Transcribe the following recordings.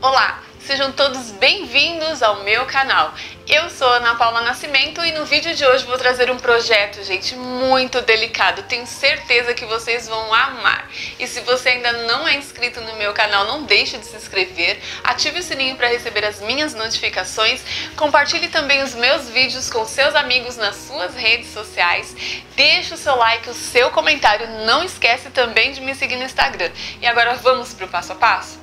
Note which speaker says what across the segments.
Speaker 1: Olá, sejam todos bem-vindos ao meu canal. Eu sou Ana Paula Nascimento e no vídeo de hoje vou trazer um projeto, gente, muito delicado. Tenho certeza que vocês vão amar. E se você ainda não é inscrito no meu canal, não deixe de se inscrever, ative o sininho para receber as minhas notificações, compartilhe também os meus vídeos com seus amigos nas suas redes sociais, deixe o seu like, o seu comentário, não esquece também de me seguir no Instagram. E agora vamos para o passo a passo?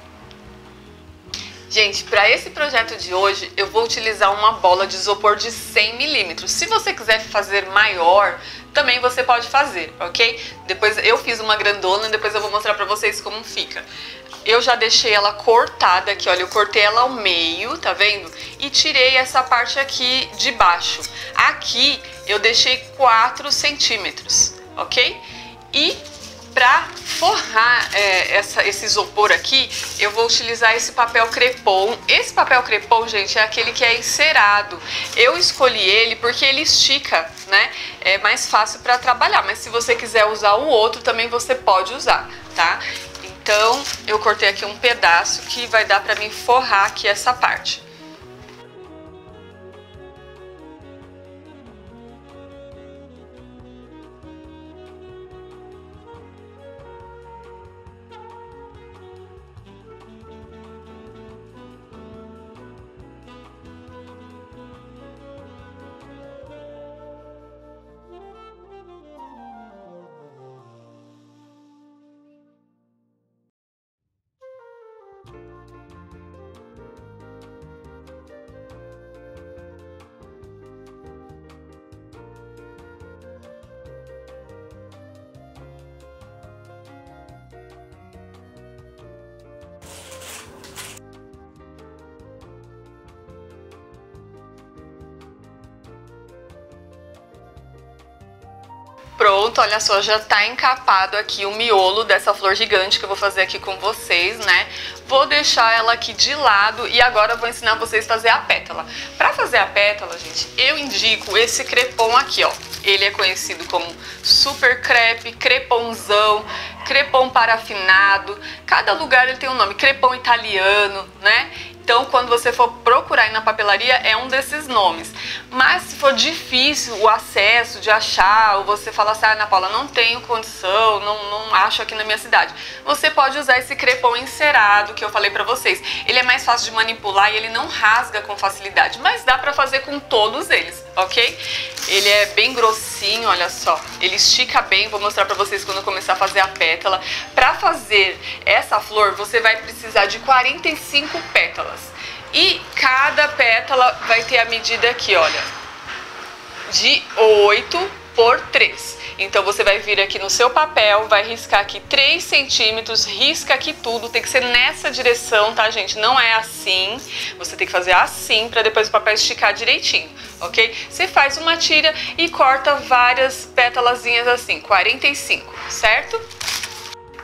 Speaker 1: Gente, para esse projeto de hoje eu vou utilizar uma bola de isopor de 100 milímetros. Se você quiser fazer maior, também você pode fazer, ok? Depois eu fiz uma grandona e depois eu vou mostrar para vocês como fica. Eu já deixei ela cortada aqui, olha, eu cortei ela ao meio, tá vendo? E tirei essa parte aqui de baixo. Aqui eu deixei 4 centímetros, ok? E para forrar esse isopor aqui, eu vou utilizar esse papel crepom. Esse papel crepom, gente, é aquele que é encerado. Eu escolhi ele porque ele estica, né? É mais fácil para trabalhar, mas se você quiser usar o outro, também você pode usar, tá? Então, eu cortei aqui um pedaço que vai dar para mim forrar aqui essa parte. Pronto, olha só, já tá encapado aqui o miolo dessa flor gigante que eu vou fazer aqui com vocês, né? Vou deixar ela aqui de lado e agora eu vou ensinar vocês a fazer a pétala. Pra fazer a pétala, gente, eu indico esse crepom aqui, ó. Ele é conhecido como super crepe, creponzão, crepom parafinado. Cada lugar ele tem um nome, crepom italiano, né? Então, quando você for procurar aí na papelaria, é um desses nomes. Mas se for difícil o acesso de achar, ou você fala assim, Ana Paula, não tenho condição, não acho aqui na minha cidade, você pode usar esse crepom encerado que eu falei pra vocês. Ele é mais fácil de manipular e ele não rasga com facilidade, mas dá pra fazer com todos eles, ok? Ele é bem grossinho, olha só, ele estica bem, vou mostrar pra vocês quando eu começar a fazer a pétala. Pra fazer essa flor, você vai precisar de 45 pétalas. E cada pétala vai ter a medida aqui, olha, de 8 por 3. Então você vai vir aqui no seu papel, vai riscar aqui 3 centímetros, risca aqui tudo, tem que ser nessa direção, tá, gente? Não é assim, você tem que fazer assim para depois o papel esticar direitinho, ok? Você faz uma tira e corta várias pétalazinhas assim, 45, certo?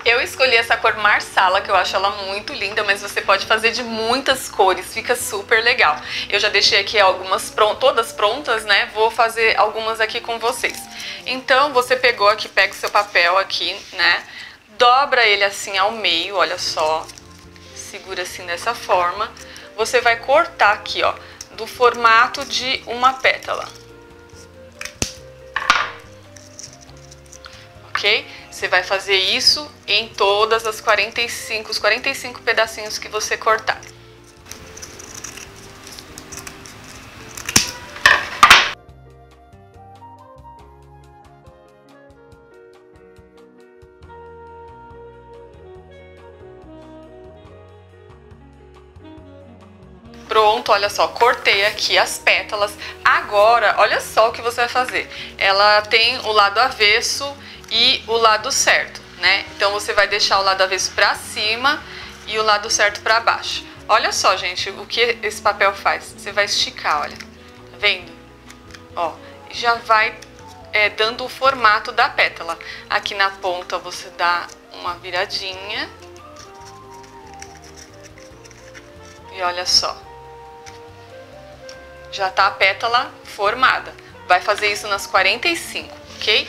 Speaker 1: Eu escolhi essa cor marsala, que eu acho ela muito linda, mas você pode fazer de muitas cores, fica super legal. Eu já deixei aqui algumas todas prontas, né? Vou fazer algumas aqui com vocês. Então, você pegou aqui, pega o seu papel aqui, né? Dobra ele assim ao meio, olha só. Segura assim dessa forma. Você vai cortar aqui, ó, do formato de uma pétala. Ok? Você vai fazer isso em todas os 45 pedacinhos que você cortar. Pronto, olha só, cortei aqui as pétalas. Agora, olha só o que você vai fazer. Ela tem o lado avesso e o lado certo, né? Então você vai deixar o lado avesso pra cima e o lado certo pra baixo. Olha só, gente, o que esse papel faz. Você vai esticar, olha, tá vendo? Ó, já vai dando o formato da pétala. Aqui na ponta você dá uma viradinha. E olha só. Já tá a pétala formada. Vai fazer isso nas 45, ok?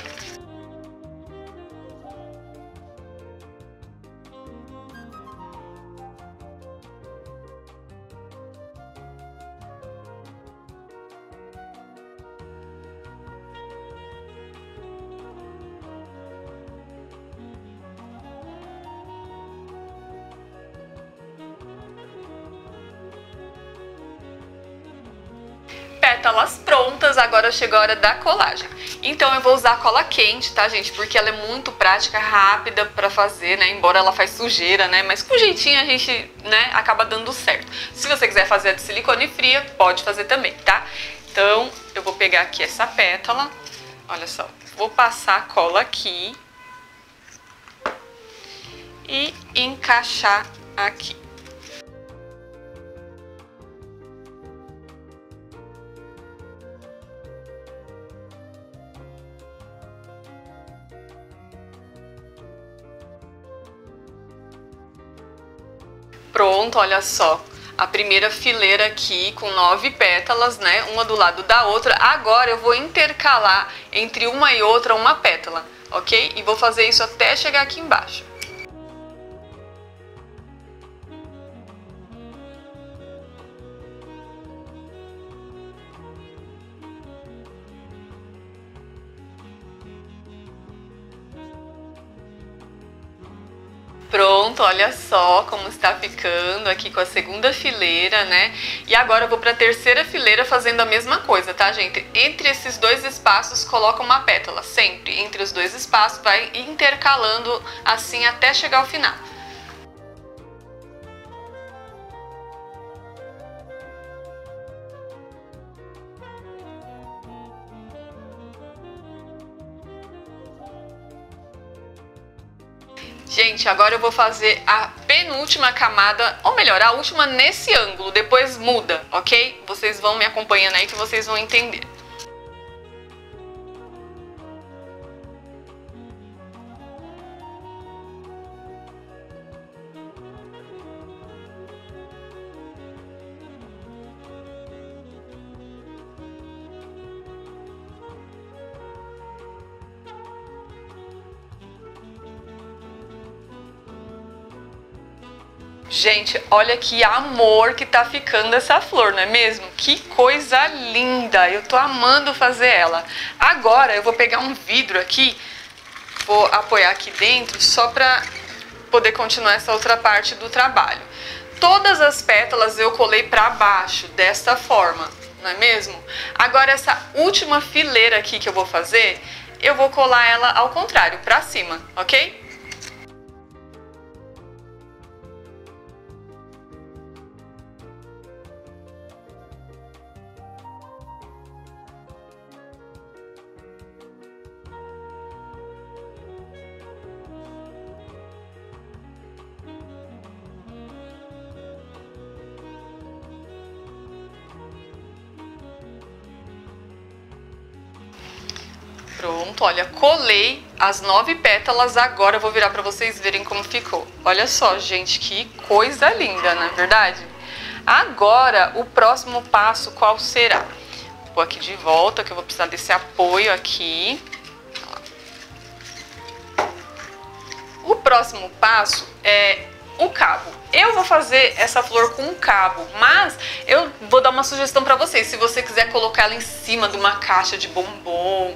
Speaker 1: pétalas prontas, agora chegou a hora da colagem. Então eu vou usar cola quente, tá, gente? Porque ela é muito prática, rápida pra fazer, né? Embora ela faz sujeira, né? Mas com jeitinho a gente, né, acaba dando certo. Se você quiser fazer a de silicone fria, pode fazer também, tá? Então eu vou pegar aqui essa pétala, olha só, vou passar a cola aqui e encaixar aqui. Pronto, olha só, a primeira fileira aqui com 9 pétalas, né, uma do lado da outra. Agora eu vou intercalar entre uma e outra uma pétala, ok? E vou fazer isso até chegar aqui embaixo. Pronto, olha só como está ficando aqui com a segunda fileira, né? E agora eu vou para a terceira fileira fazendo a mesma coisa, tá, gente? Entre esses dois espaços coloca uma pétala, sempre. Entre os dois espaços vai intercalando assim até chegar ao final. Gente, agora eu vou fazer a penúltima camada, ou melhor, a última nesse ângulo, depois muda, ok? Vocês vão me acompanhando aí que vocês vão entender. Gente, olha que amor que tá ficando essa flor, não é mesmo? Que coisa linda! Eu tô amando fazer ela. Agora eu vou pegar um vidro aqui, vou apoiar aqui dentro só pra poder continuar essa outra parte do trabalho. Todas as pétalas eu colei pra baixo, desta forma, não é mesmo? Agora essa última fileira aqui que eu vou fazer, eu vou colar ela ao contrário, pra cima, ok? Pronto, olha, colei as 9 pétalas, agora eu vou virar pra vocês verem como ficou. Olha só, gente, que coisa linda, não é verdade? Agora, o próximo passo qual será? Vou pôr aqui de volta, que eu vou precisar desse apoio aqui. O próximo passo é o cabo. Eu vou fazer essa flor com um cabo, mas eu vou dar uma sugestão para vocês. Se você quiser colocar ela em cima de uma caixa de bombom,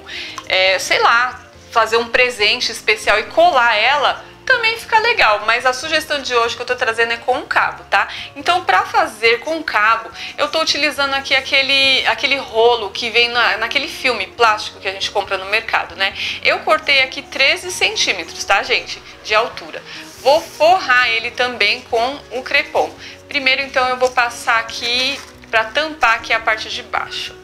Speaker 1: sei lá, fazer um presente especial e colar ela, também fica legal. Mas a sugestão de hoje que eu tô trazendo é com um cabo, tá? Então, para fazer com cabo, eu tô utilizando aqui aquele rolo que vem naquele filme plástico que a gente compra no mercado, né? Eu cortei aqui 13 centímetros, tá, gente? De altura. Vou forrar ele também com o crepom. Primeiro, então, eu vou passar aqui para tampar aqui a parte de baixo.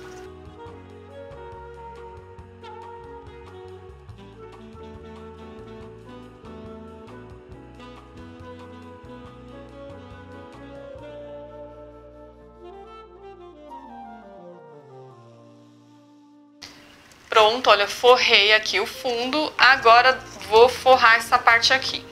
Speaker 1: Pronto, olha, forrei aqui o fundo. Agora vou forrar essa parte aqui.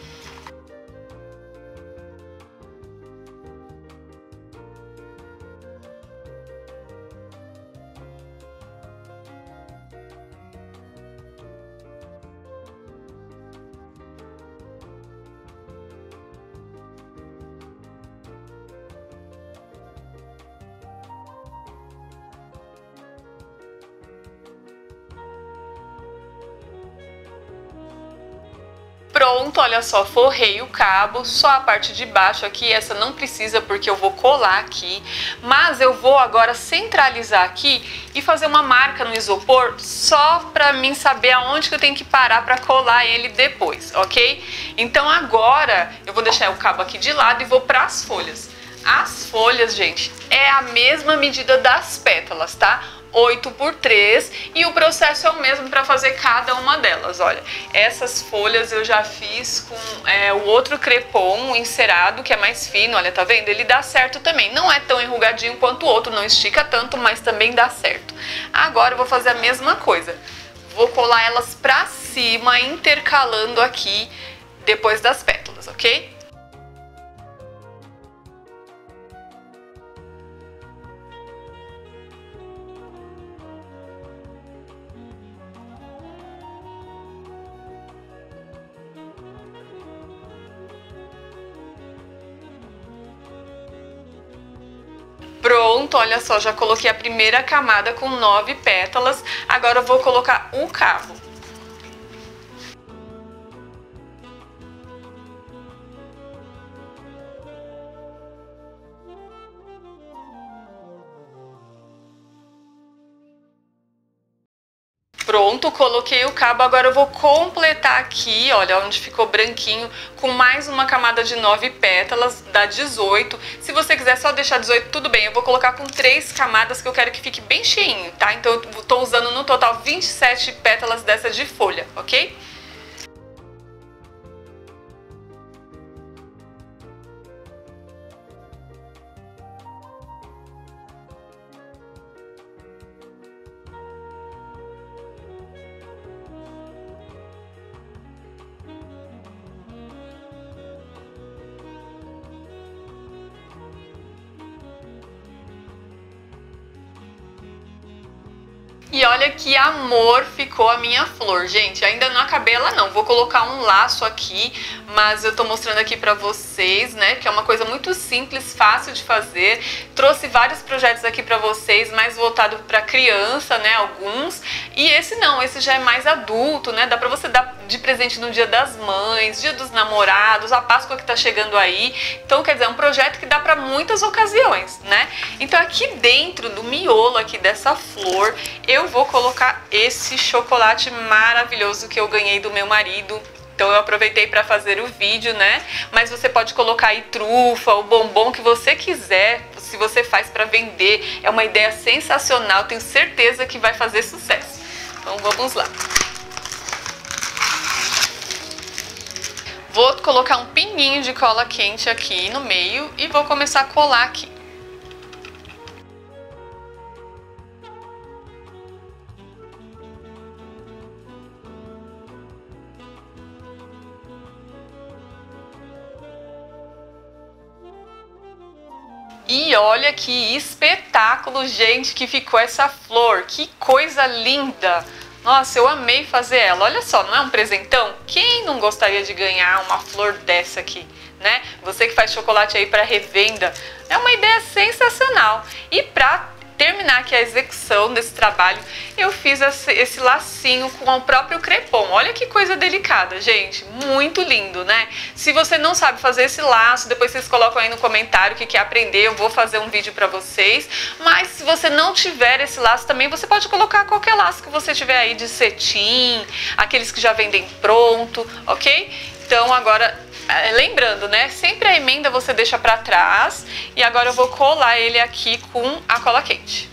Speaker 1: Pronto, olha só, forrei o cabo, só a parte de baixo aqui, essa não precisa porque eu vou colar aqui, mas eu vou agora centralizar aqui e fazer uma marca no isopor só pra mim saber aonde que eu tenho que parar pra colar ele depois, ok? Então agora eu vou deixar o cabo aqui de lado e vou pras folhas. As folhas, gente, é a mesma medida das pétalas, tá? 8 por 3 e o processo é o mesmo para fazer cada uma delas. Olha, essas folhas eu já fiz com o outro crepom encerado, que é mais fino, olha, tá vendo? Ele dá certo também, não é tão enrugadinho quanto o outro, não estica tanto, mas também dá certo. Agora eu vou fazer a mesma coisa, vou colar elas pra cima, intercalando aqui depois das pétalas, ok? Pronto, olha só, já coloquei a primeira camada com 9 pétalas, agora eu vou colocar o cabo. Pronto, coloquei o cabo, agora eu vou completar aqui, olha, onde ficou branquinho, com mais uma camada de 9 pétalas, dá 18. Se você quiser só deixar 18, tudo bem, eu vou colocar com 3 camadas que eu quero que fique bem cheinho, tá? Então eu tô usando no total 27 pétalas dessa de folha, ok? E olha que amor ficou a minha flor, gente. Ainda não acabei ela não, vou colocar um laço aqui, mas eu tô mostrando aqui pra vocês, né, que é uma coisa muito simples, fácil de fazer. Trouxe vários projetos aqui pra vocês, mais voltado pra criança, né, alguns. E esse não, esse já é mais adulto, né, dá pra você dar de presente no Dia das Mães, Dia dos Namorados, a Páscoa que tá chegando aí. Então, quer dizer, é um projeto que dá pra muitas ocasiões, né. Então aqui dentro do miolo aqui dessa flor, eu vou colocar esse chocolate maravilhoso que eu ganhei do meu marido. Então eu aproveitei para fazer o vídeo, né? Mas você pode colocar aí trufa, o bombom que você quiser, se você faz para vender. É uma ideia sensacional, tenho certeza que vai fazer sucesso. Então vamos lá. Vou colocar um pininho de cola quente aqui no meio e vou começar a colar aqui. E olha que espetáculo, gente, que ficou essa flor. Que coisa linda! Nossa, eu amei fazer ela. Olha só, não é um presentão? Quem não gostaria de ganhar uma flor dessa aqui, né? Você que faz chocolate aí para revenda, é uma ideia sensacional. E para terminar aqui a execução desse trabalho, eu fiz esse lacinho com o próprio crepom. Olha que coisa delicada, gente, muito lindo, né? Se você não sabe fazer esse laço, depois vocês colocam aí no comentário o que quer aprender, eu vou fazer um vídeo pra vocês. Mas se você não tiver esse laço também, você pode colocar qualquer laço que você tiver aí de cetim, aqueles que já vendem pronto, ok? Então agora, lembrando, né, sempre a emenda você deixa pra trás e agora eu vou colar ele aqui com a cola quente.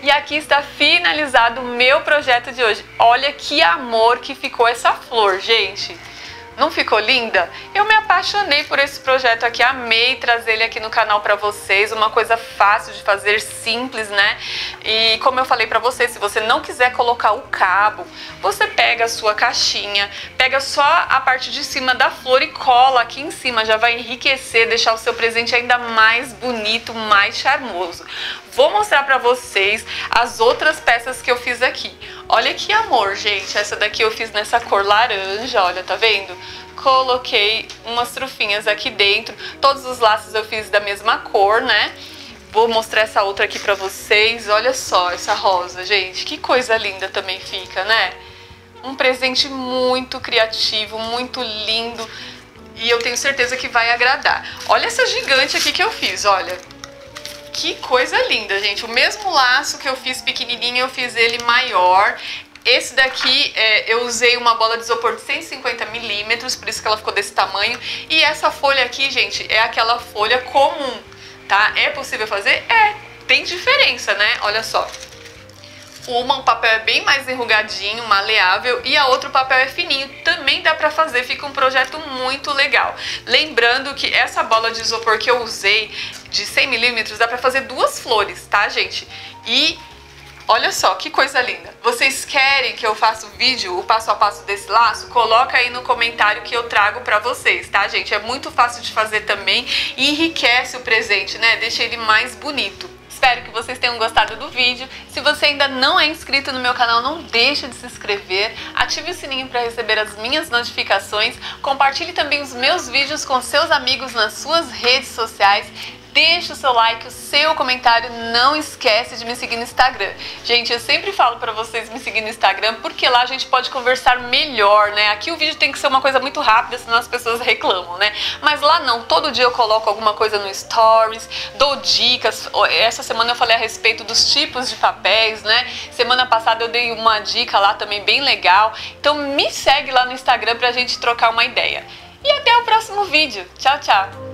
Speaker 1: E aqui está finalizado o meu projeto de hoje. Olha que amor que ficou essa flor, gente. Não ficou linda? Eu me apaixonei por esse projeto aqui, amei trazer ele aqui no canal pra vocês, uma coisa fácil de fazer, simples, né? E como eu falei pra vocês, se você não quiser colocar o cabo, você pega a sua caixinha, pega só a parte de cima da flor e cola aqui em cima, já vai enriquecer, deixar o seu presente ainda mais bonito, mais charmoso. vou mostrar pra vocês as outras peças que eu fiz aqui. Olha que amor, gente, essa daqui eu fiz nessa cor laranja, olha, tá vendo? Coloquei umas trufinhas aqui dentro, todos os laços eu fiz da mesma cor, né? Vou mostrar essa outra aqui pra vocês, olha só essa rosa, gente, que coisa linda também fica, né? Um presente muito criativo, muito lindo e eu tenho certeza que vai agradar. Olha essa gigante aqui que eu fiz, olha. Que coisa linda, gente. O mesmo laço que eu fiz pequenininho, eu fiz ele maior. Esse daqui, eu usei uma bola de isopor de 150 milímetros, por isso que ela ficou desse tamanho. E essa folha aqui, gente, é aquela folha comum, tá? É possível fazer? É. Tem diferença, né? Olha só. O papel é bem mais enrugadinho, maleável, e a outra o papel é fininho, também dá pra fazer, fica um projeto muito legal. Lembrando que essa bola de isopor que eu usei, de 100 milímetros, dá pra fazer 2 flores, tá, gente? E olha só, que coisa linda. Vocês querem que eu faça o vídeo, o passo a passo desse laço? Coloca aí no comentário que eu trago pra vocês, tá, gente? É muito fácil de fazer também e enriquece o presente, né? Deixa ele mais bonito. Espero que vocês tenham gostado do vídeo. Se você ainda não é inscrito no meu canal, não deixe de se inscrever. Ative o sininho para receber as minhas notificações. Compartilhe também os meus vídeos com seus amigos nas suas redes sociais. Deixe o seu like, o seu comentário, não esquece de me seguir no Instagram. Gente, eu sempre falo pra vocês me seguir no Instagram, porque lá a gente pode conversar melhor, né? Aqui o vídeo tem que ser uma coisa muito rápida, senão as pessoas reclamam, né? Mas lá não, todo dia eu coloco alguma coisa no Stories, dou dicas. Essa semana eu falei a respeito dos tipos de papéis, né? Semana passada eu dei uma dica lá também bem legal. Então me segue lá no Instagram pra gente trocar uma ideia. E até o próximo vídeo. Tchau, tchau!